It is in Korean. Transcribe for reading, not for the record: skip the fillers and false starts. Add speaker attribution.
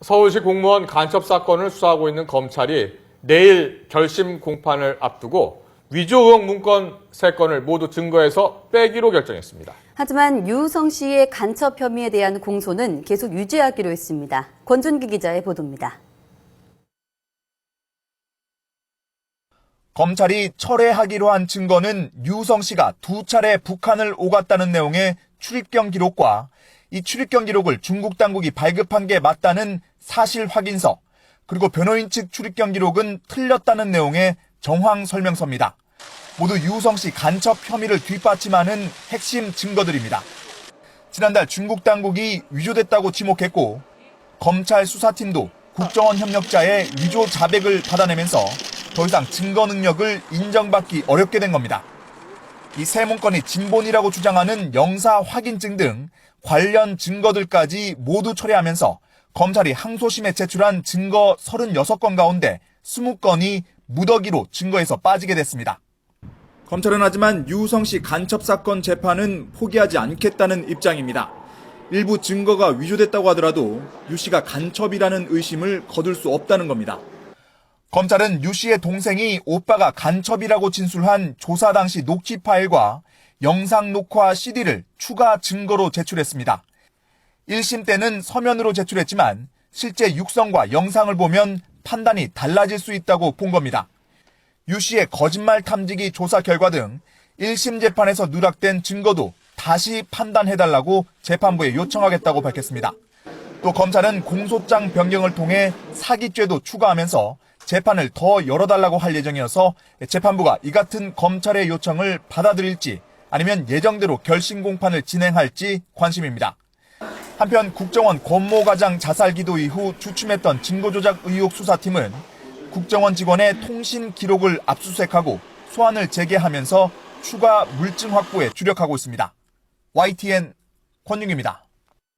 Speaker 1: 서울시 공무원 간첩 사건을 수사하고 있는 검찰이 내일 결심 공판을 앞두고 위조 의혹 문건 3건을 모두 증거에서 빼기로 결정했습니다.
Speaker 2: 하지만 유우성 씨의 간첩 혐의에 대한 공소는 계속 유지하기로 했습니다. 권준기 기자의 보도입니다.
Speaker 3: 검찰이 철회하기로 한 증거는 유우성 씨가 2차례 북한을 오갔다는 내용의 출입경 기록과 이 출입경 기록을 중국 당국이 발급한 게 맞다는 사실 확인서, 그리고 변호인 측 출입경 기록은 틀렸다는 내용의 정황 설명서입니다. 모두 유우성 씨 간첩 혐의를 뒷받침하는 핵심 증거들입니다. 지난달 중국 당국이 위조됐다고 지목했고 검찰 수사팀도 국정원 협력자의 위조 자백을 받아내면서 더 이상 증거 능력을 인정받기 어렵게 된 겁니다. 이 세 문건이 진본이라고 주장하는 영사 확인증 등 관련 증거들까지 모두 철회하면서 검찰이 항소심에 제출한 증거 36건 가운데 20건이 무더기로 증거에서 빠지게 됐습니다. 검찰은 하지만 유우성 씨 간첩 사건 재판은 포기하지 않겠다는 입장입니다. 일부 증거가 위조됐다고 하더라도 유 씨가 간첩이라는 의심을 거둘 수 없다는 겁니다. 검찰은 유 씨의 동생이 오빠가 간첩이라고 진술한 조사 당시 녹취 파일과 영상 녹화 CD를 추가 증거로 제출했습니다. 1심 때는 서면으로 제출했지만 실제 육성과 영상을 보면 판단이 달라질 수 있다고 본 겁니다. 유 씨의 거짓말 탐지기 조사 결과 등 1심 재판에서 누락된 증거도 다시 판단해달라고 재판부에 요청하겠다고 밝혔습니다. 또 검찰은 공소장 변경을 통해 사기죄도 추가하면서 재판을 더 열어달라고 할 예정이어서 재판부가 이 같은 검찰의 요청을 받아들일지 아니면 예정대로 결심 공판을 진행할지 관심입니다. 한편 국정원 권모과장 자살 기도 이후 주춤했던 증거조작 의혹 수사팀은 국정원 직원의 통신 기록을 압수수색하고 소환을 재개하면서 추가 물증 확보에 주력하고 있습니다. YTN 권윤기입니다.